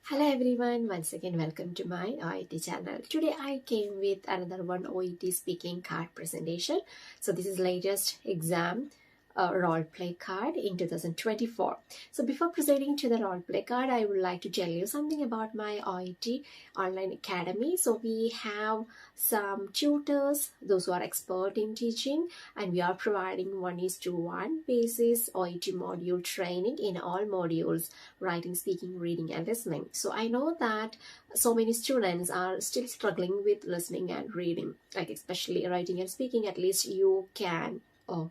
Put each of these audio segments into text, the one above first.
Hello everyone, once again welcome to my OET channel. Today I came with another one OET speaking card presentation. So this is latest exam role play card in 2024. So before proceeding to the role play card, I would like to tell you something about my OET online academy. So we have some tutors, those who are expert in teaching, and we are providing 1:1 basis OET module training in all modules: writing, speaking, reading, and listening. So I know that so many students are still struggling with listening and reading, like especially writing and speaking. At least you can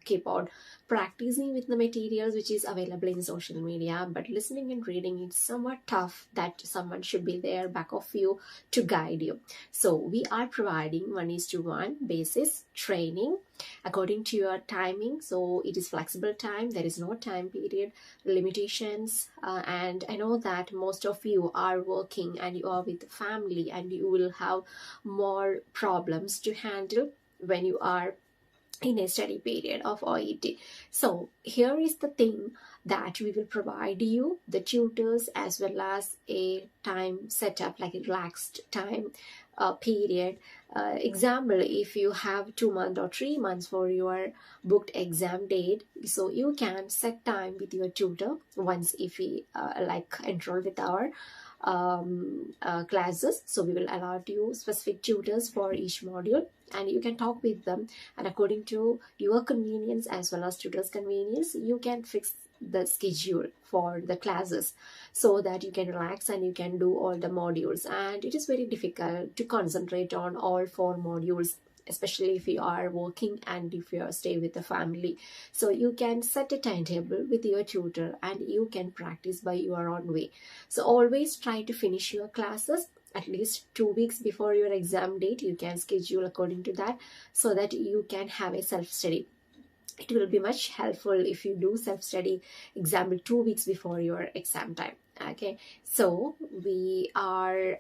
keep on practicing with the materials which is available in social media, but listening and reading is somewhat tough, that someone should be there back of you to guide you. So we are providing 1:1 basis training according to your timing. So it is flexible time, there is no time period limitations, and I know that most of you are working and you are with family, and you will have more problems to handle when you are in a study period of OET. So here is the thing, that we will provide you the tutors as well as a time setup, like a relaxed time period. Example, if you have 2 months or 3 months for your booked exam date, so you can set time with your tutor once if we enroll with our classes. So we will allot you specific tutors for each module, and you can talk with them, and according to your convenience as well as tutor's convenience, you can fix the schedule for the classes so that you can relax and you can do all the modules. And it is very difficult to concentrate on all 4 modules, especially if you are working and if you are stay with the family. So you can set a timetable with your tutor and you can practice by your own way. So always try to finish your classes at least 2 weeks before your exam date. You can schedule according to that so that you can have a self-study. It will be much helpful if you do self-study example 2 weeks before your exam time. Okay, so we are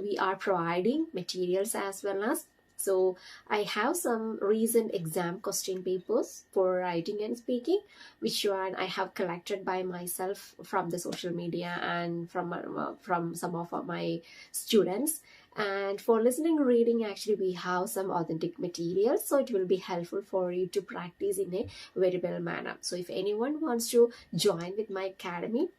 we are providing materials as well as, so I have some recent exam question papers for writing and speaking, which one I have collected by myself from the social media and from some of my students. And for listening and reading, actually we have some authentic materials, so it will be helpful for you to practice in a very well manner. So if anyone wants to join with my academy,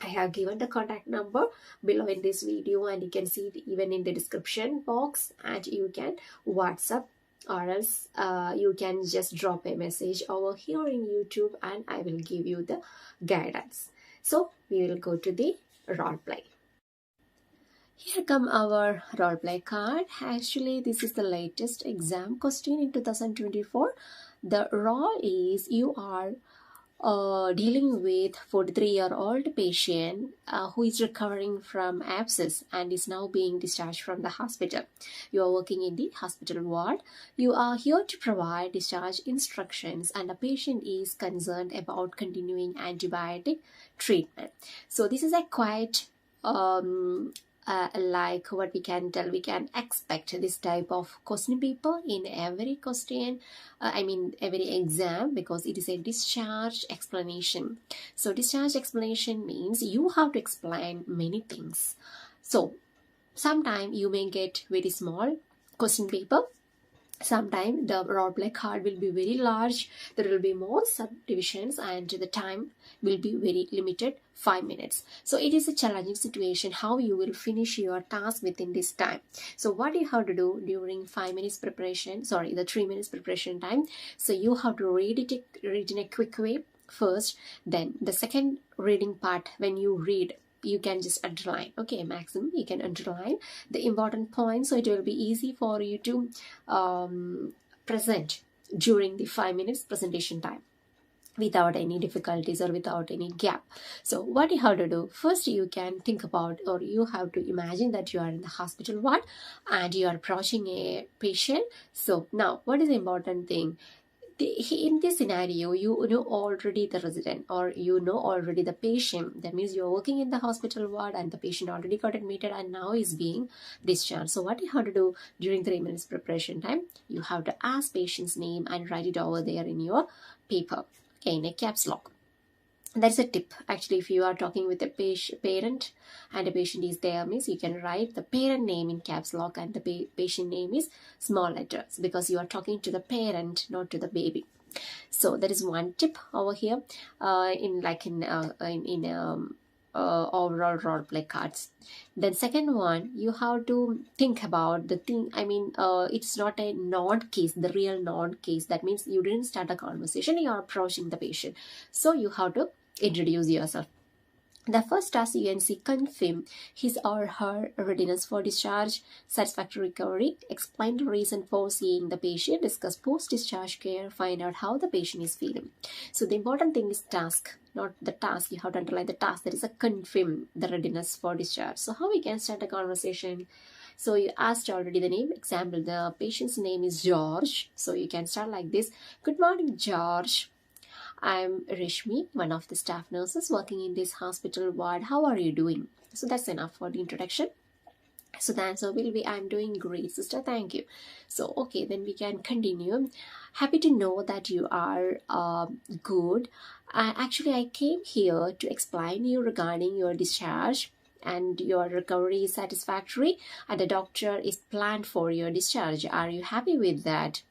I have given the contact number below in this video, and you can see it even in the description box, and you can WhatsApp, or else you can just drop a message over here in YouTube and I will give you the guidance. So we will go to the role play. Here come our role play card. Actually, this is the latest exam question in 2024. The role is, you are dealing with 43-year-old patient who is recovering from abscess and is now being discharged from the hospital. You are working in the hospital ward. You are here to provide discharge instructions, and the patient is concerned about continuing antibiotic treatment. So this is a quite like what we can tell, we can expect this type of question paper in every question, every exam, because it is a discharge explanation. So discharge explanation means you have to explain many things. So sometimes you may get very small question paper, sometimes the role play card will be very large, there will be more subdivisions, and the time will be very limited, 5 minutes. So it is a challenging situation how you will finish your task within this time. So what you have to do during 5 minutes preparation, sorry, the 3 minutes preparation time, so you have to read in a quick way first. Then the second reading part, when you read, you can just underline, okay, maximum you can underline the important points, so it will be easy for you to present during the 5 minutes presentation time without any difficulties or without any gap. So what you have to do, first you can think about, or you have to imagine that you are in the hospital ward and you are approaching a patient. So now what is the important thing, in this scenario, you know already the resident, or you know already the patient. That means you're working in the hospital ward and the patient already got admitted and now is being discharged. So what you have to do during 3 minutes preparation time, you have to ask patient's name and write it over there in your paper, okay, in a caps lock. That's a tip. Actually, if you are talking with a parent and a patient is there, means you can write the parent name in caps lock and the patient name is small letters, because you are talking to the parent, not to the baby. So that is one tip over here, in overall role play cards. Then second one, you have to think about the thing. I mean, it's not a non case, the real non case. That means you didn't start a conversation, you are approaching the patient, so you have to introduce yourself. The first task, you can see confirm his or her readiness for discharge, satisfactory recovery, explain the reason for seeing the patient, discuss post-discharge care, find out how the patient is feeling. So the important thing is task, not the task. You have to underline the task. That is a confirm the readiness for discharge. So how we can start a conversation? So you asked already the name. Example, the patient's name is George. So you can start like this. Good morning, George. I'm Rishmi, one of the staff nurses working in this hospital ward. How are you doing? So that's enough for the introduction. So the answer will be, I'm doing great, sister. Thank you. So, okay, then we can continue. Happy to know that you are good. Actually, I came here to explain you regarding your discharge, and your recovery is satisfactory and the doctor is planned for your discharge. Are you happy with that?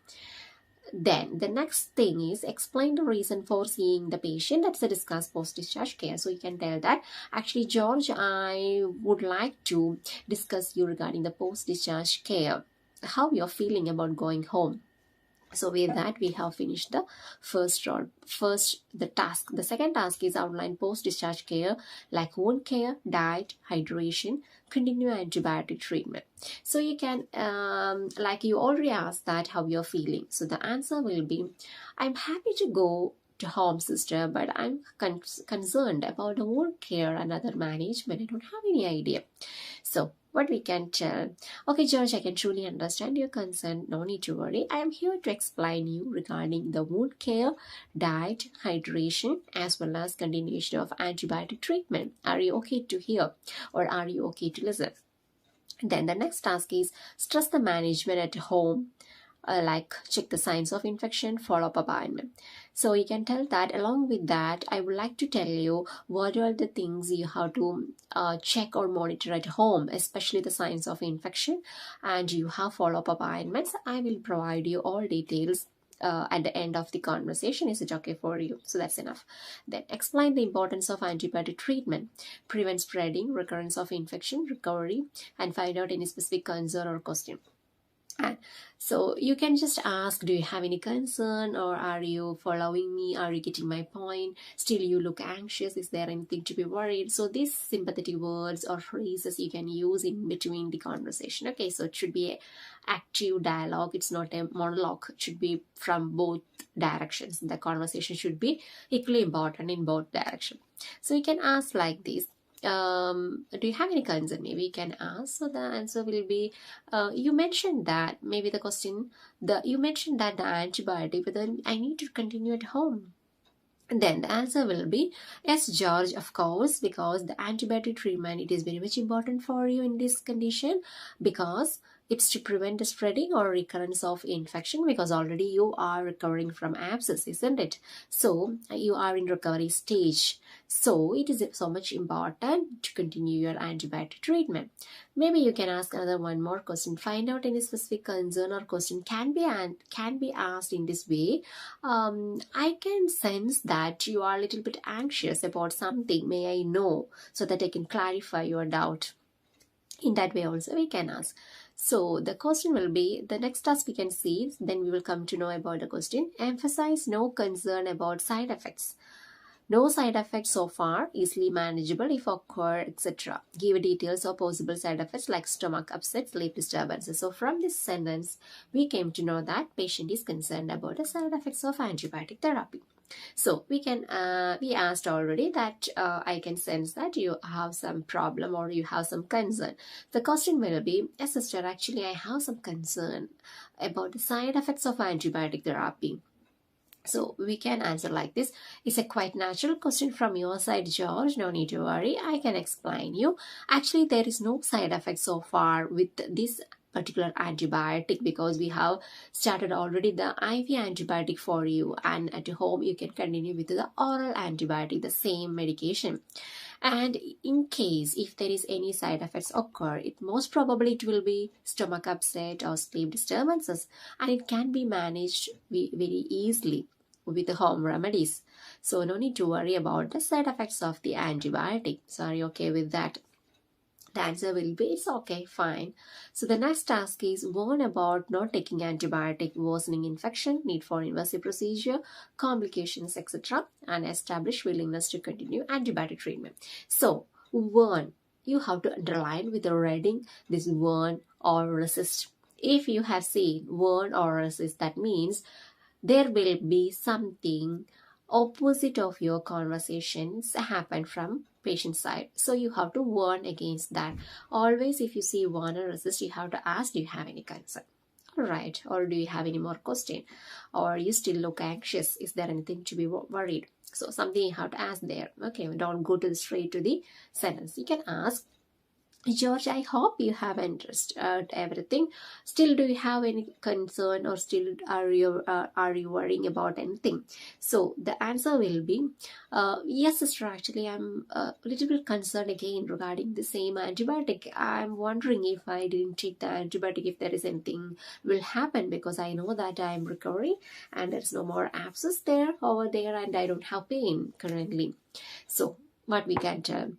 Then the next thing is explain the reason for seeing the patient. That's a discuss post-discharge care. So you can tell that, actually, George, I would like to discuss you regarding the post-discharge care, how you're feeling about going home. So with that, we have finished the the task. The second task is outline post-discharge care, like wound care, diet, hydration, continue antibiotic treatment. So you can, like you already asked that, how you're feeling. So the answer will be, I'm happy to go to home, sister, but I'm concerned about the wound care and other management. I don't have any idea. So what we can tell, okay, George, I can truly understand your concern. No need to worry. I am here to explain you regarding the wound care, diet, hydration, as well as continuation of antibiotic treatment. Are you okay to hear, or are you okay to listen? Then the next task is stress the management at home, like check the signs of infection, follow up appointment. So you can tell that, along with that, I would like to tell you what are the things you have to check or monitor at home, especially the signs of infection, and you have follow up appointments. I will provide you all details at the end of the conversation. Is it okay for you? So that's enough. Then explain the importance of antibiotic treatment, prevent spreading, recurrence of infection, recovery, and find out any specific concern or question. So you can just ask, do you have any concern, or are you following me? Are you getting my point? Still you look anxious. Is there anything to be worried? So these sympathetic words or phrases you can use in between the conversation. Okay, so it should be an active dialogue. It's not a monologue. It should be from both directions. The conversation should be equally important in both directions. So you can ask like this. Do you have any concern? Maybe you can ask. So the answer will be, you mentioned that, maybe the question, you mentioned that the antibiotic, but then I need to continue at home. And then the answer will be, yes, George, of course, because the antibiotic treatment, it is very much important for you in this condition, because it's to prevent the spreading or recurrence of infection, because already you are recovering from abscess, isn't it? So you are in recovery stage. So it is so much important to continue your antibiotic treatment. Maybe you can ask another one more question. Find out any specific concern or question can be asked in this way. I can sense that you are a little bit anxious about something. May I know, so that I can clarify your doubt? In that way also we can ask. So the question will be, the next task we can see, then we will come to know about the question. Emphasize no concern about side effects. No side effects so far, easily manageable if occur, etc. Give details of possible side effects like stomach upset, sleep disturbances. So from this sentence, we came to know that patient is concerned about the side effects of antibiotic therapy. So we asked already that I can sense that you have some problem or you have some concern. The question will be, yes, sister, actually I have some concern about the side effects of antibiotic therapy. So we can answer like this. It's a quite natural question from your side, George. No need to worry. I can explain you. Actually, there is no side effect so far with this particular antibiotic, because we have started already the IV antibiotic for you, and at home you can continue with the oral antibiotic, the same medication. And in case if there is any side effects occur, it most probably it will be stomach upset or sleep disturbances, and it can be managed very easily with the home remedies. So no need to worry about the side effects of the antibiotic. So are you okay with that? The answer will be it's okay, fine. So the next task is warn about not taking antibiotic, worsening infection, need for invasive procedure, complications, etc., and establish willingness to continue antibiotic treatment. So warn, you have to underline with the reading this warn or resist. If you have seen warn or resist, that means there will be something opposite of your conversations happen from patient side, so you have to warn against that. Always if you see warn or resist, you have to ask, do you have any concern? All right, or do you have any more question, or you still look anxious, is there anything to be worried? So something you have to ask there. Okay, don't go to the straight to the sentence. You can ask, George, I hope you have understood everything. Still, do you have any concern, or still are you worrying about anything? So the answer will be, yes, sister. Actually, I'm a little bit concerned again regarding the same antibiotic. I'm wondering if I didn't take the antibiotic, if there is anything will happen, because I know that I'm recovering and there's no more abscess there over there, and I don't have pain currently. So what we can tell.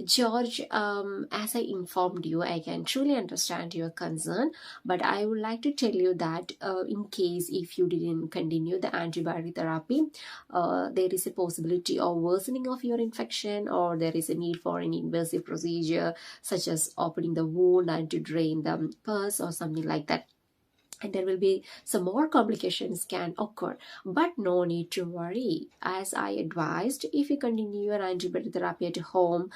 George, as I informed you, I can truly understand your concern, but I would like to tell you that in case if you didn't continue the antibiotic therapy, there is a possibility of worsening of your infection, or there is a need for an invasive procedure such as opening the wound and to drain the pus or something like that. And there will be some more complications can occur, but no need to worry. As I advised, if you continue your antibiotic therapy at home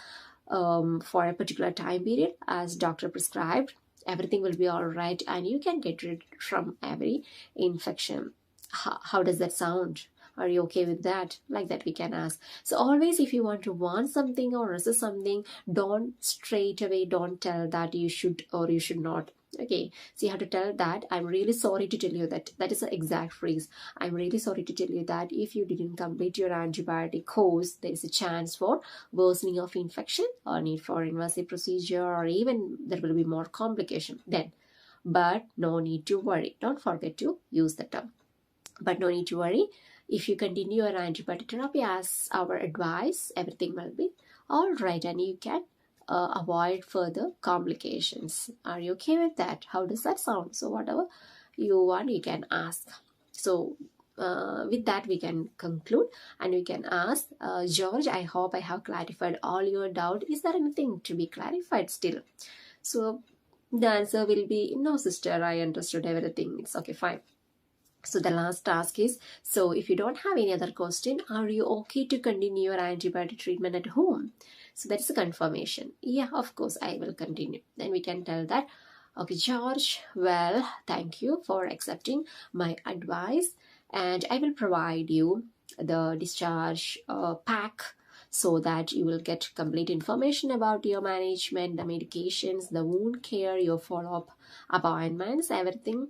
for a particular time period as doctor prescribed, everything will be all right, and you can get rid from every infection. How does that sound? Are you okay with that? Like that we can ask. So always if you want to want something or resist something, don't straight away don't tell that you should or you should not. Okay, so you have to tell that I'm really sorry to tell you that. That is the exact phrase. I'm really sorry to tell you that if you didn't complete your antibiotic course, there is a chance for worsening of infection or need for invasive procedure, or even there will be more complication then. But no need to worry. Don't forget to use the term. But no need to worry. If you continue your antibiotic therapy as our advice, everything will be all right, and you can avoid further complications. Are you okay with that? How does that sound? So whatever you want, you can ask. So with that we can conclude, and we can ask, George, I hope I have clarified all your doubt. Is there anything to be clarified still? So the answer will be, no sister, I understood everything. It's okay, fine. So the last task is, so if you don't have any other question, are you okay to continue your antibiotic treatment at home? So that is a confirmation. Yeah, of course, I will continue. Then we can tell that, okay, George, well, thank you for accepting my advice, and I will provide you the discharge pack, so that you will get complete information about your management, the medications, the wound care, your follow-up appointments, everything.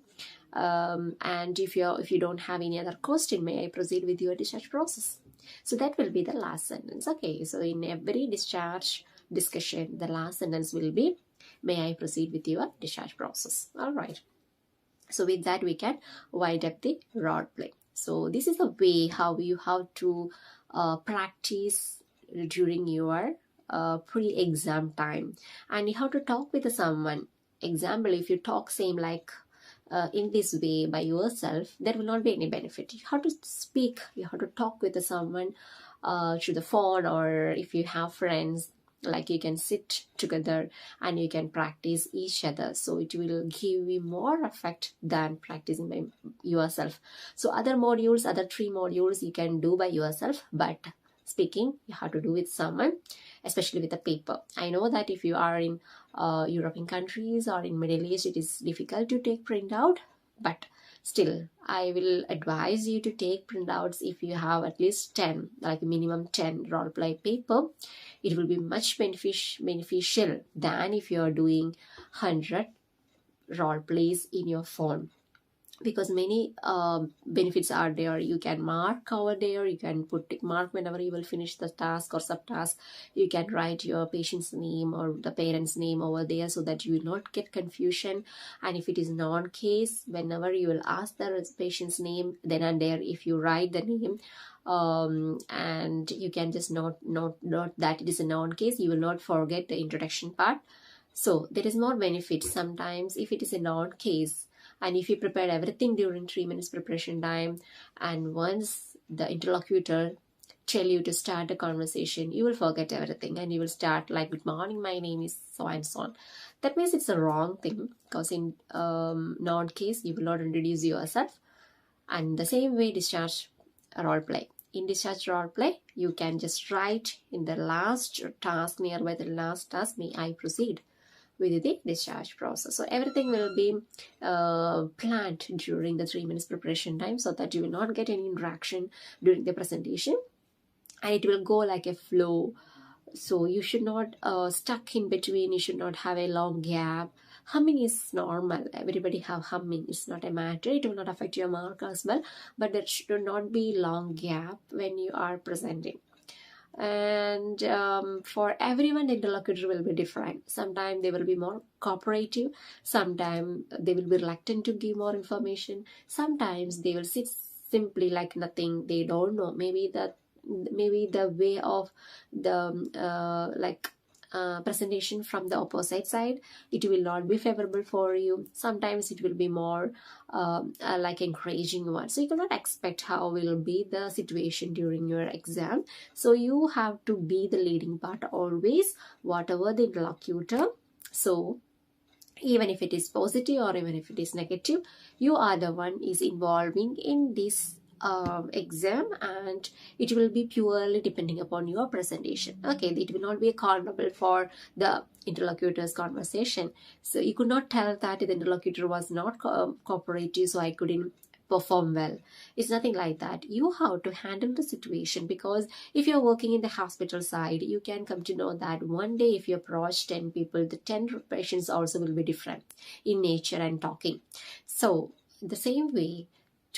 And if you don't have any other question, may I proceed with your discharge process? So that will be the last sentence. Okay, so in every discharge discussion, the last sentence will be, may I proceed with your discharge process? All right. So with that, we can wind up the role play. So this is the way how you have to practice during your pre-exam time, and you have to talk with someone. Example, if you talk same like in this way by yourself, there will not be any benefit. You have to speak, you have to talk with someone through the phone, or if you have friends, like you can sit together and you can practice each other. So it will give you more effect than practicing by yourself. So other 3 modules you can do by yourself, but speaking you have to do with someone, especially with a paper. I know that if you are in European countries or in Middle East, it is difficult to take printout, but still I will advise you to take printouts if you have at least 10, like minimum 10 role play paper. It will be much beneficial than if you are doing 100 role plays in your phone, because many benefits are there. You can mark over there, you can put tick mark whenever you will finish the task or subtask. You can write your patient's name or the parent's name over there, so that you will not get confusion. And if it is non-case, whenever you will ask the patient's name, then and there, if you write the name, and you can just note that it is a non-case, you will not forget the introduction part. So there is more benefit sometimes if it is a non-case, and if you prepare everything during 3 minutes preparation time, and once the interlocutor tell you to start a conversation, you will forget everything and you will start like, good morning, my name is so and so on. That means it's a wrong thing, because in non-case you will not introduce yourself. And the same way, discharge role play. In discharge role play, you can just write in the last task, nearby the last task, may I proceed with the discharge process. So everything will be planned during the 3 minutes preparation time, so that you will not get any interaction during the presentation, and it will go like a flow. So you should not stuck in between, you should not have a long gap. Humming is normal, everybody have humming, it's not a matter, it will not affect your mark as well, but there should not be long gap when you are presenting. And for everyone, the interlocutor will be different. Sometimes they will be more cooperative, sometimes they will be reluctant to give more information, sometimes they will sit simply like nothing, they don't know. Maybe the way of the presentation from the opposite side, it will not be favorable for you. Sometimes it will be more like encouraging one, so you cannot expect how will be the situation during your exam. So you have to be the leading part always, whatever the interlocutor. So even if it is positive or even if it is negative, you are the one is involving in this exam, and it will be purely depending upon your presentation. Okay, it will not be accountable for the interlocutor's conversation. So you could not tell that the interlocutor was not cooperative, so I couldn't perform well. It's nothing like that. You have to handle the situation, because if you're working in the hospital side, you can come to know that one day if you approach 10 people, the 10 patients also will be different in nature and talking. So the same way,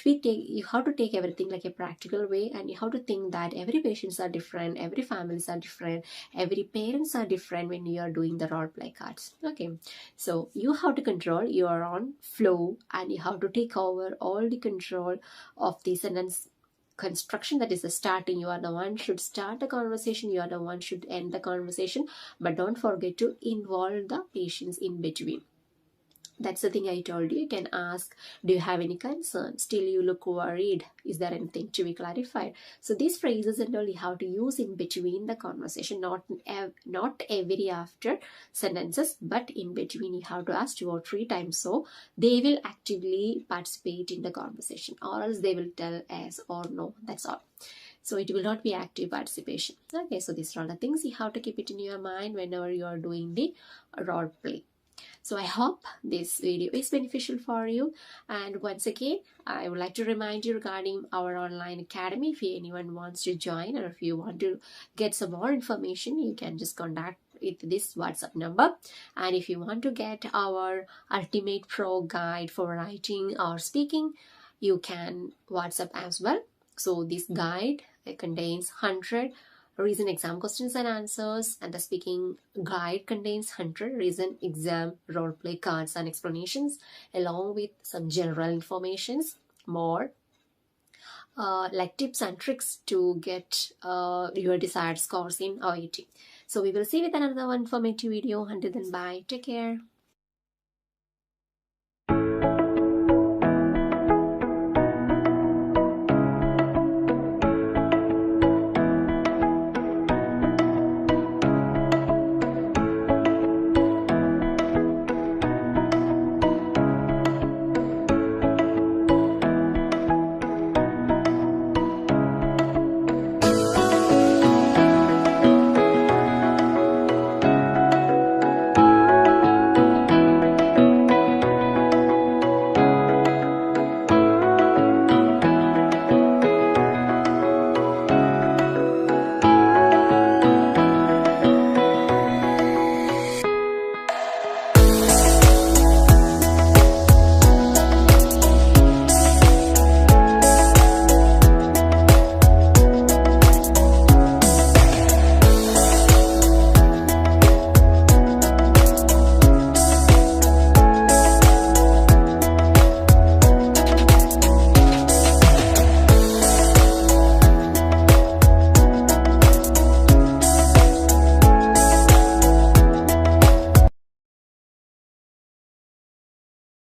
you have to take everything like a practical way, and you have to think that every patients are different, every families are different, every parents are different when you are doing the role play cards. Okay, so you have to control your own flow, and you have to take over all the control of the sentence construction. That is the starting. You are the one should start the conversation, you are the one should end the conversation, but don't forget to involve the patients in between. That's the thing I told you. You can ask, do you have any concern? Still you look worried. Is there anything to be clarified? So these phrases and all you have to use in between the conversation, not every after sentences, but in between you have to ask 2 or 3 times, so they will actively participate in the conversation, or else they will tell yes or no. That's all. So it will not be active participation. Okay, so these are all the things you have to keep it in your mind whenever you are doing the role play. So I hope this video is beneficial for you. And once again, I would like to remind you regarding our online academy. If anyone wants to join, or if you want to get some more information, you can just contact with this WhatsApp number. And if you want to get our Ultimate Pro guide for writing or speaking, you can WhatsApp as well. So this guide contains 100 recent exam questions and answers, and the speaking guide contains 100 recent exam role play cards and explanations, along with some general informations, more like tips and tricks to get your desired scores in OET. So we will see you with another informative video. Until then, bye, take care.